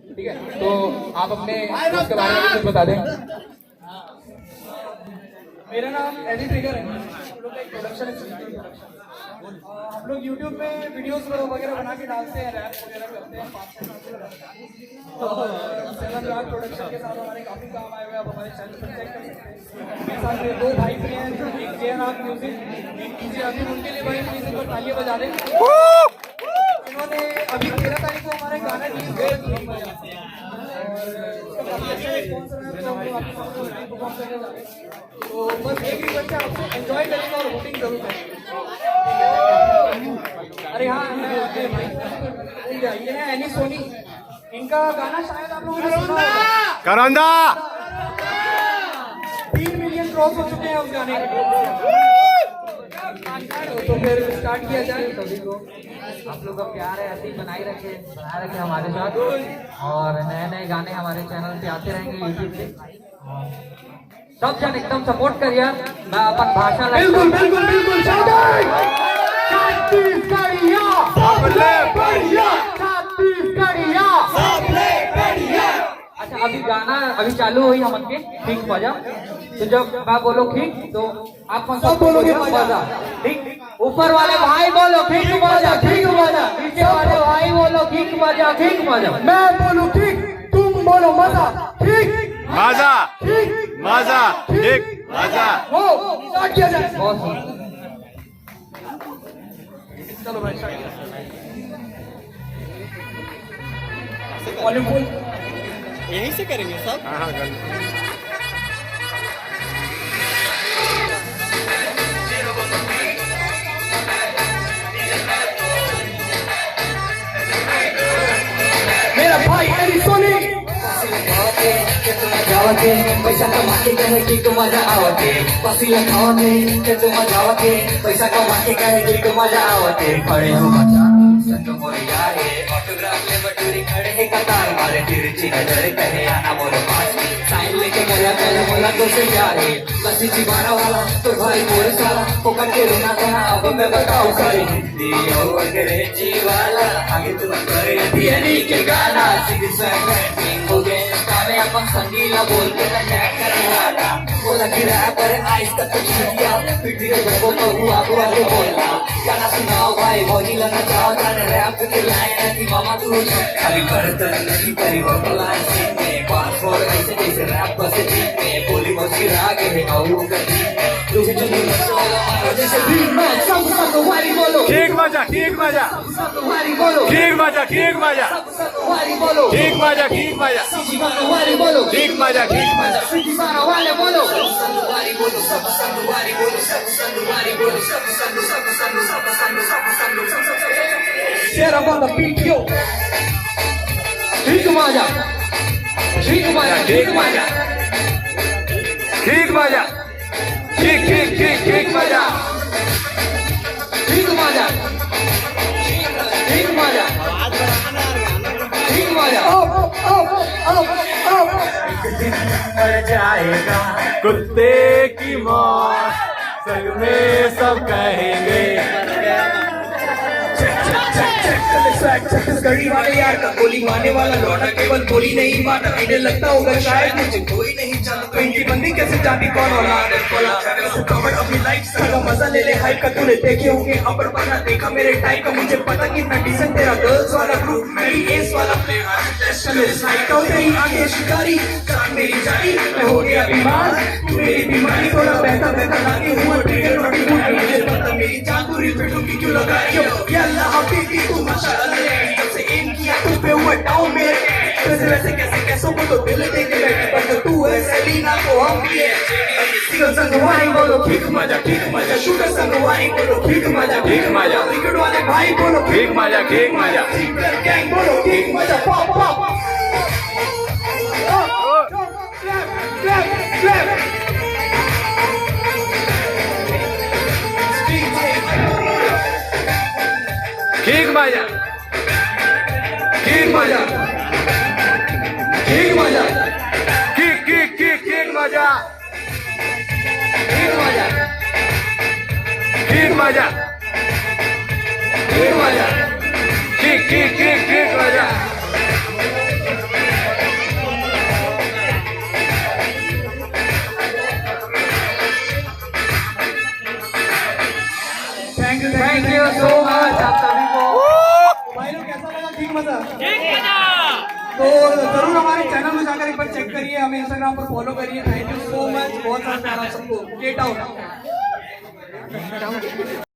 ठीक है, तो आप अपने उसके बारे में कुछ बता दें। मेरा नाम एडी ट्रिगर है। हम लोग का एक प्रोडक्शन है, हम लोग यूट्यूब में वीडियोस वगैरह बना के डालते हैं, रैप वगैरह करते हैं। 7 राग प्रोडक्शन के साथ हमारे काफी काम आए हुए, आप हमारे चैनल पर चेक कर सकते हैं। मेरे साथ मेरे 2 भाई प्रिय हैं, एक जे राग म्यूजिक, एक डीजे अभी, उनके लिए बड़ी प्लीज एक बार तालियां बजा दें। इन्होंने अभी 13 तारीख को हमारे गाना रिलीज हुए और उसका काफी अच्छा रिस्पॉन्स रहा है, तो हम लोग आपके सामने लाइव परफॉर्म करने जा रहे हैं। तो बस एक रिक्वेस्ट है आपसे, एंजॉय करेंगे और वोटिंग जरूर करें। अरे हाँ, ये है एनी सोनी, इनका गाना शायद आप लोगों ने सुना होगा, करंदा 3 मिलियन क्रॉस हो चुके हैं उस गाने के। तो फिर स्टार्ट किया जाए। सभी को आप लोग का प्यार है, ऐसे ही बनाए रखे हमारे साथ, और नए नए गाने हमारे चैनल पे आते रहेंगे यूट्यूब पे। सब जन एकदम सपोर्ट करिए। मैं अपन भाषा बिल्कुल बिल्कुल बिल्कुल अच्छा, अभी गाना अभी चालू हुई हम के ठीक बजा, तो जब मैं बोलो ठीक तो आप सब बोलोगे मजा। ठीक, ऊपर वाले भाई बोलो ठीक मजा, ठीक मजा, नीचे वाले भाई बोलो ठीक मजा, ठीक मजा। मैं बोलूं ठीक, तुम बोलो मजा, ठीक मजा ठीक मजा ठीक मजा। हो स्टार्ट किया जाए। बहुत चलो भाई स्टार्ट किया। Volume full. यहीं से करेंगे सब। हाँ मेरा भाई एडी सोनी, पैसा कमा के कहे कि तुम मजा आवते, पसीला खावते के तुम मजा आवते, पैसा कमा के कहे कि तुम मजा आवते। खड़े हो बच्चा संग मोरे यारे, ऑटोग्राफ ले बटूरी खड़े है कतार मारे, तिरछी नजर कहे आना मोरे पास, साइन लेके मोला पहले मोला तो से यारे, लस्सी चिबारा वाला तो भाई मोरे साला, पोकर के रोना था अब मैं बताऊं करे हिंदी और अंग्रेजी वाला, आगे तुम करे थियरी के गाना, सीधी स्टैंडिंग हो गए में अपन संगीला बोल के क्या करेगा, बोला कि रैपर आइस का कुछ दिया, पिटी के जगह तो हुआ हुआ के बोला, गाना सुनाओ भाई मौजी लगा चाहो गाने रैप के लाइन थी मामा तू खाली बर्तन नहीं करी बबला में पासपोर्ट ऐसे जैसे रैप बस जीत में बोली मस्ती रागे है आऊ कभी तू भी चली जैसे बीट में सब वारी बोलो ठीक मजा ठीक मजा वारी बोलो ठीक मजा ठीक मजा वारी बोलो ठीक मजा ठीक मजा वारी बोलो ठीक मजा ठीक मजा सारा वाले बोलो वारी बोलो सब वारी बोलो सब वारी बोलो सब Get up on the beat, yo. ठीक मजा, ठीक मजा, ठीक मजा, ठीक मजा ठीक ठीक ठीक ठीक मजा ठीक मजा, ठीक मजा, ठीक मजा। मर जाएगा कुत्ते की मौत संग में सब कहेंगे। छत्तीसगढ़ी वाले यार का गोली मारने वाला लौटा केवल गोली नहीं मारता, इन्हें लगता होगा शायद मुझे कोई नहीं जानता, इनकी बंदी कैसे जाती कौन औलाद है कवर अपनी लाइफ का मजा ले ले हाइप का, तूने देखे होंगे अपर बना देखा मेरे टाइप का, मुझे पता कितना डिसेंट तेरा गर्ल्स वाला ग्रुप मेरी एस वाला प्लेयर मेरे साइड का तेरी आगे शिकारी जान मेरी जारी मैं हो गया बीमार, तू मेरी बीमारी थोड़ा बहता बहता लागे हुआ ट्रिगर रोटी मुझे पता मेरी जान पूरी फिटूंगी क्यों लगा रही हो ये अल्लाह हाफिज़ तू माशाअल्लाह जब से एम किया तू पे हुआ डाउन मेरे वैसे वैसे कैसे कैसों को तो दिल दे के बैठे पर तू है सेलिना को हम भी है सिंगल संगवारी बोलो ठीक मजा शुगर संगवारी बोलो ठीक मजा क्रिकेट वाले भाई बोलो ठीक मजा सिंगर गैंग बोलो ठीक मजा पॉप पॉप clap ठीक मजा ठीक मजा ठीक मजा ठीक ठीक ठीक ठीक मजा ठीक मजा ठीक मजा ठीक मजा ठीक ठीक ठीक ठीक मजा थैंक यू सो मच आप सभी को। भाई लोग कैसा लगा? ठीक मजा? तो जरूर हमारे चैनल में जाकर एक बार चेक करिए, हमें इंस्टाग्राम पर फॉलो करिए। थैंक यू सो मच, बहुत सारा प्यार आप सबको। Get out.